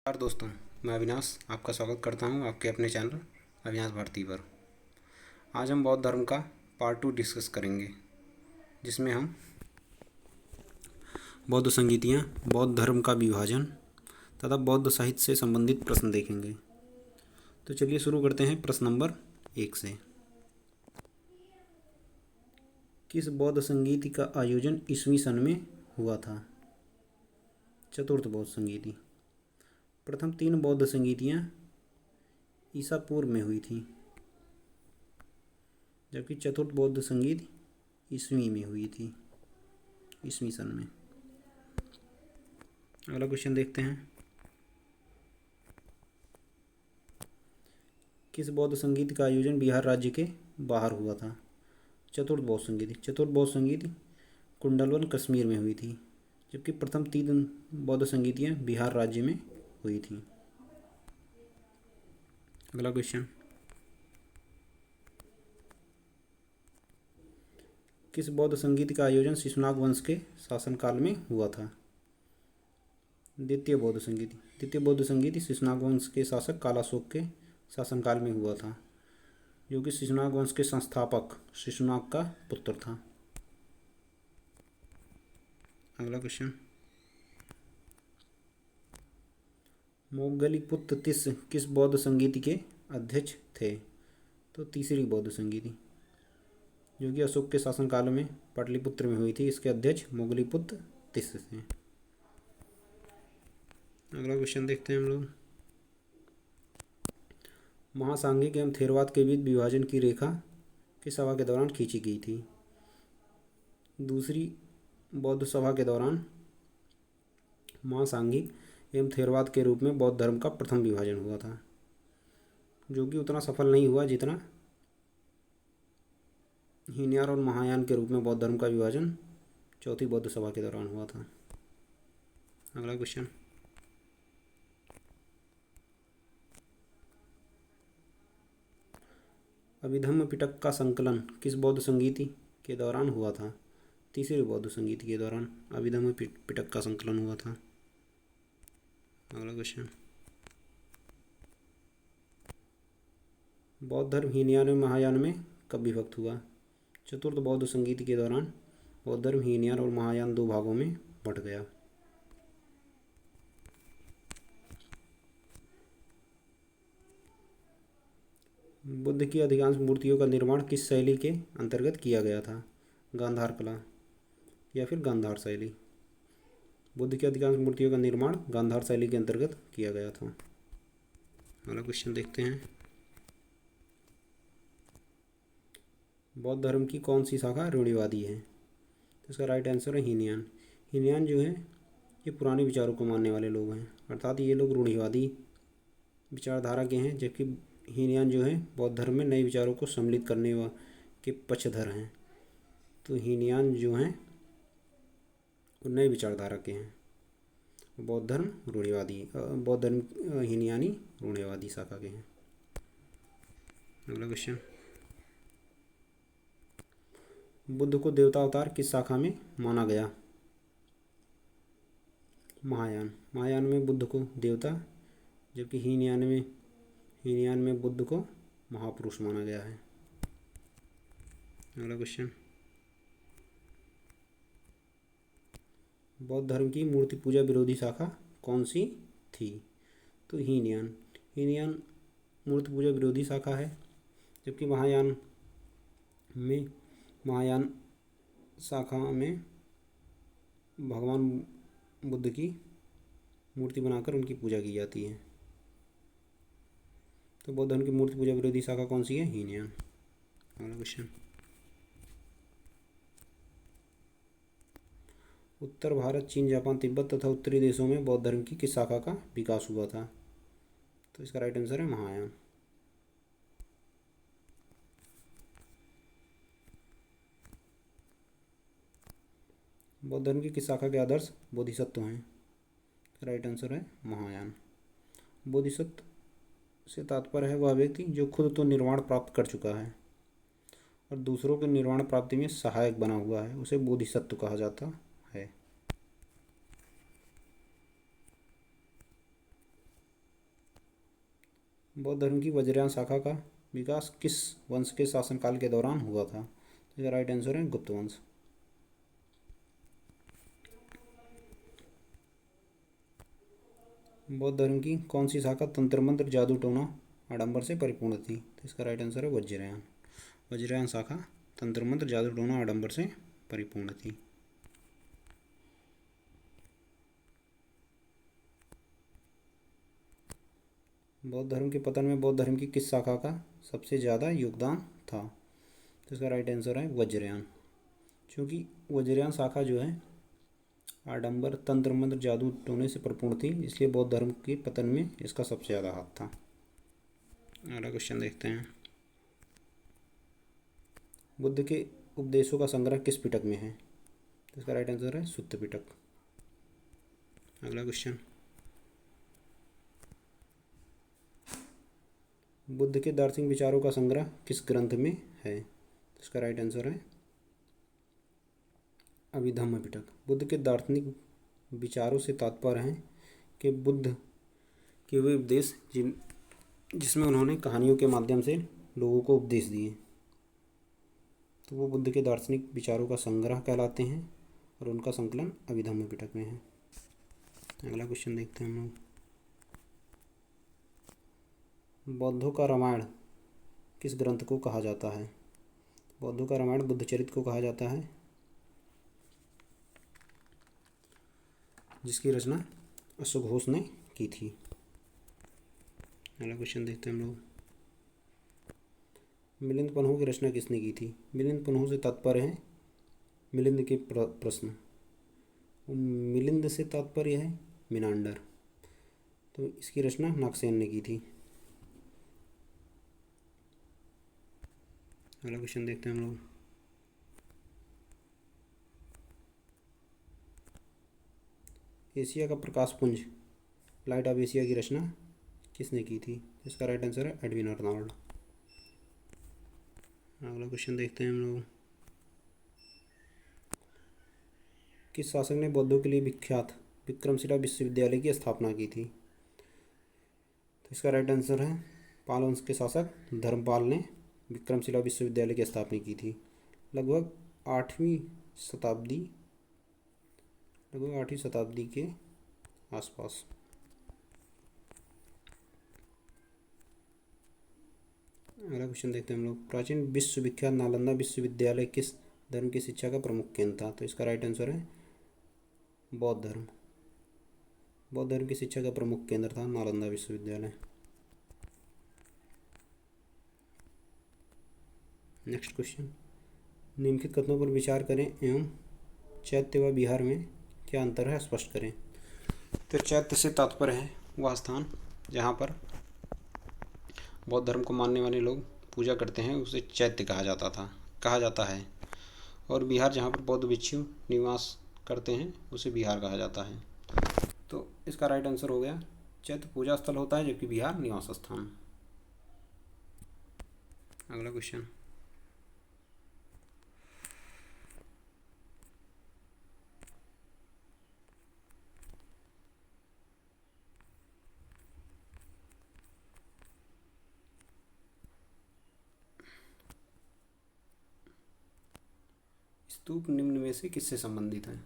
नमस्कार दोस्तों, मैं अविनाश आपका स्वागत करता हूं आपके अपने चैनल अविनाश भारती पर। आज हम बौद्ध धर्म का पार्ट 2 डिस्कस करेंगे, जिसमें हम बौद्ध संगीतियाँ, बौद्ध धर्म का विभाजन तथा बौद्ध साहित्य से संबंधित प्रश्न देखेंगे। तो चलिए शुरू करते हैं प्रश्न नंबर 1 से। किस बौद्ध संगीति का आयोजन ईस्वी सन में हुआ था? चतुर्थ बौद्ध संगीति। प्रथम 3 बौद्ध संगीतियाँ ईसा पूर्व में हुई थी, जबकि चतुर्थ बौद्ध संगीत ईस्वी में हुई थी, ईस्वी सन में। अगला क्वेश्चन देखते हैं। किस बौद्ध संगीत का आयोजन बिहार राज्य के बाहर हुआ था? चतुर्थ बौद्ध संगीति। चतुर्थ बौद्ध संगीत कुंडलवन कश्मीर में हुई थी, जबकि प्रथम 3 बौद्ध संगीतियाँ बिहार राज्य में हुई थी। अगला क्वेश्चन। किस बौद्ध संगीत का आयोजन शिशुनाग वंश के शासनकाल में हुआ था? द्वितीय बौद्ध संगीति। द्वितीय बौद्ध संगीत शिशुनाग वंश के शासक कालाशोक के शासनकाल में हुआ था, जो कि शिशुनाग वंश के संस्थापक शिशुनाग का पुत्र था। अगला क्वेश्चन। मोगलीपुत्र तिस किस बौद्ध संगीति के अध्यक्ष थे? तो तीसरी बौद्ध संगीति, जो कि अशोक के शासनकाल में पाटलिपुत्र में हुई थी। इसके अध्यक्ष मोगलीपुत्र तिस थे। अगला क्वेश्चन देखते हैं हम लोग। महासांघिक एवं थेरवाद के बीच विभाजन की रेखा किस सभा के दौरान खींची गई थी? दूसरी बौद्ध सभा के दौरान महासांघिक एवं थेरवाद के रूप में बौद्ध धर्म का प्रथम विभाजन हुआ था, जो कि उतना सफल नहीं हुआ जितना हीनयान और महायान के रूप में बौद्ध धर्म का विभाजन चौथी बौद्ध सभा के दौरान हुआ था। अगला क्वेश्चन। अभिधम्म पिटक का संकलन किस बौद्ध संगीति के दौरान हुआ था? तीसरे बौद्ध संगीति के दौरान अभिधम्म पिटक का संकलन हुआ था। अगला क्वेश्चन। बौद्ध धर्म हीनयान और महायान में कब विभक्त हुआ? चतुर्थ बौद्ध संगीति के दौरान बौद्ध धर्म हीनयान और महायान 2 भागों में बंट गया। बुद्ध की अधिकांश मूर्तियों का निर्माण किस शैली के अंतर्गत किया गया था? गांधार कला या फिर गांधार शैली। बुद्ध की अधिकांश मूर्तियों का निर्माण गांधार शैली के अंतर्गत किया गया था। अगला क्वेश्चन देखते हैं। बौद्ध धर्म की कौन सी शाखा रूढ़िवादी है? तो इसका राइट आंसर है हीनयान। हीनयान जो है ये पुराने विचारों को मानने वाले लोग हैं, अर्थात ये लोग रूढ़िवादी विचारधारा के हैं, जबकि हीनयान जो है बौद्ध धर्म में नए विचारों को सम्मिलित करने के पक्षधर हैं। तो हीनयान जो हैं वो नए विचारधारा के हैं। बौद्ध धर्म रूढ़िवादी, बौद्ध धर्म हीनयानी रूढ़िवादी शाखा के हैं। अगला क्वेश्चन। बुद्ध को देवता अवतार किस शाखा में माना गया? महायान। महायान में बुद्ध को देवता, जबकि हीनयान में बुद्ध को महापुरुष माना गया है। अगला क्वेश्चन। बौद्ध धर्म की मूर्ति पूजा विरोधी शाखा कौन सी थी? तो हीनयान। हीनयान मूर्ति पूजा विरोधी शाखा है, जबकि महायान शाखा में भगवान बुद्ध की मूर्ति बनाकर उनकी पूजा की जाती है। तो बौद्ध धर्म की मूर्ति पूजा विरोधी शाखा कौन सी है? हीनयान। अगला क्वेश्चन। उत्तर भारत, चीन, जापान, तिब्बत तथा उत्तरी देशों में बौद्ध धर्म की किस शाखा का विकास हुआ था? तो इसका राइट आंसर है महायान। बौद्ध धर्म की किस शाखा के आदर्श बोधिसत्व हैं? राइट आंसर है महायान। बोधिसत्व से तात्पर्य है वह व्यक्ति जो खुद तो निर्वाण प्राप्त कर चुका है और दूसरों के निर्वाण प्राप्ति में सहायक बना हुआ है, उसे बोधिसत्व कहा जाता है। बौद्ध धर्म की वज्रयान शाखा का विकास किस वंश के शासनकाल के दौरान हुआ था? इसका राइट आंसर है गुप्त वंश। बौद्ध धर्म की कौन सी शाखा तंत्र मंत्र जादू टोना आडंबर से परिपूर्ण थी? तो इसका राइट आंसर है वज्रयान। वज्रयान शाखा तंत्र मंत्र जादू टोना आडंबर से परिपूर्ण थी। बौद्ध धर्म के पतन में बौद्ध धर्म की किस शाखा का सबसे ज़्यादा योगदान था? तो इसका राइट आंसर है वज्रयान। क्योंकि वज्रयान शाखा जो है आडंबर तंत्र मंत्र जादू टोने से परिपूर्ण थी, इसलिए बौद्ध धर्म के पतन में इसका सबसे ज़्यादा हाथ था। अगला क्वेश्चन देखते हैं। बुद्ध के उपदेशों का संग्रह किस पिटक में है? तो इसका राइट आंसर है सुत्त पिटक। अगला क्वेश्चन, बुद्ध के दार्शनिक विचारों का संग्रह किस ग्रंथ में है? तो इसका राइट आंसर है अभिधम्म पिटक। बुद्ध के दार्शनिक विचारों से तात्पर्य है कि बुद्ध के वे उपदेश जिसमें उन्होंने कहानियों के माध्यम से लोगों को उपदेश दिए, तो वो बुद्ध के दार्शनिक विचारों का संग्रह कहलाते हैं और उनका संकलन अभिधम्म पिटक में है। अगला क्वेश्चन देखते हैं हम लोग। बौद्धों का रामायण किस ग्रंथ को कहा जाता है? बौद्धों का रामायण बुद्धचरित को कहा जाता है, जिसकी रचना अश्वघोष ने की थी। अगला क्वेश्चन देखते हैं हम लोग। मिलिंद पन्हु की रचना किसने की थी? मिलिंद पन्हु से तात्पर्य है मिलिंद के प्रश्न। मिलिंद से तात्पर्य है मिनांडर, तो इसकी रचना नागसेन ने की थी। अगला क्वेश्चन देखते हैं हम लोग। एशिया का प्रकाश पुंज लाइट ऑफ एशिया की रचना किसने की थी? इसका राइट आंसर है एडविन अर्नोल्ड। अगला क्वेश्चन देखते हैं हम लोग। किस शासक ने बौद्धों के लिए विख्यात विक्रमशिला विश्वविद्यालय की स्थापना की थी? तो इसका राइट आंसर है पाल वंश के शासक धर्मपाल ने विक्रमशिला विश्वविद्यालय की स्थापना की थी। लगभग 8वीं शताब्दी के आसपास। अगला क्वेश्चन देखते हैं हम लोग। प्राचीन विश्वविख्यात नालंदा विश्वविद्यालय किस धर्म की शिक्षा का प्रमुख केंद्र था? तो इसका राइट आंसर है बौद्ध धर्म। बौद्ध धर्म की शिक्षा का प्रमुख केंद्र था नालंदा विश्वविद्यालय। नेक्स्ट क्वेश्चन, निम्नलिखित कथनों पर विचार करें एवं चैत्य व विहार में क्या अंतर है स्पष्ट करें। तो चैत्य से तात्पर्य है वह स्थान जहाँ पर बौद्ध धर्म को मानने वाले लोग पूजा करते हैं, उसे चैत्य कहा जाता है। और विहार जहाँ पर बौद्ध भिक्षु निवास करते हैं उसे विहार कहा जाता है। तो इसका राइट आंसर हो गया चैत्य पूजा स्थल होता है, जबकि विहार निवास स्थान। अगला क्वेश्चन, स्तूप निम्न में से किससे संबंधित है?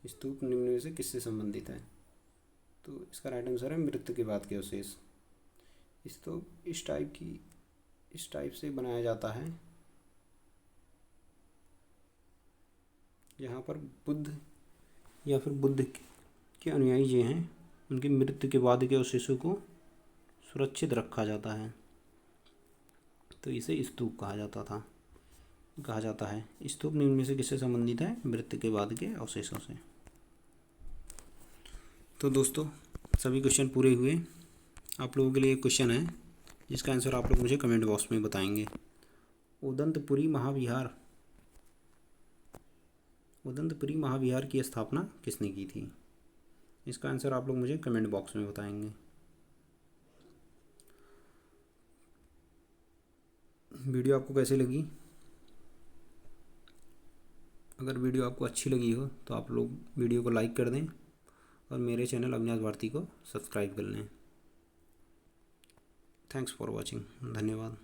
स्तूप निम्न में से किससे संबंधित है? तो इसका राइट आंसर है मृत्यु के बाद के अवशेष। स्तूप इस टाइप से बनाया जाता है जहाँ पर बुद्ध या फिर बुद्ध के अनुयायी जो हैं उनकी मृत्यु के बाद के अवशेषों को सुरक्षित रखा जाता है, तो इसे स्तूप कहा जाता है। स्तूप निम्न में से किससे संबंधित है? मृत्यु के बाद के अवशेषों से। तो दोस्तों सभी क्वेश्चन पूरे हुए। आप लोगों के लिए एक क्वेश्चन है जिसका आंसर आप लोग मुझे कमेंट बॉक्स में बताएंगे। उदंतपुरी महाविहार की स्थापना किसने की थी? इसका आंसर आप लोग मुझे कमेंट बॉक्स में बताएंगे। वीडियो आपको कैसी लगी? अगर वीडियो आपको अच्छी लगी हो तो आप लोग वीडियो को लाइक कर दें और मेरे चैनल अविनाश भारती को सब्सक्राइब कर लें। Thanks for watching. धन्यवाद।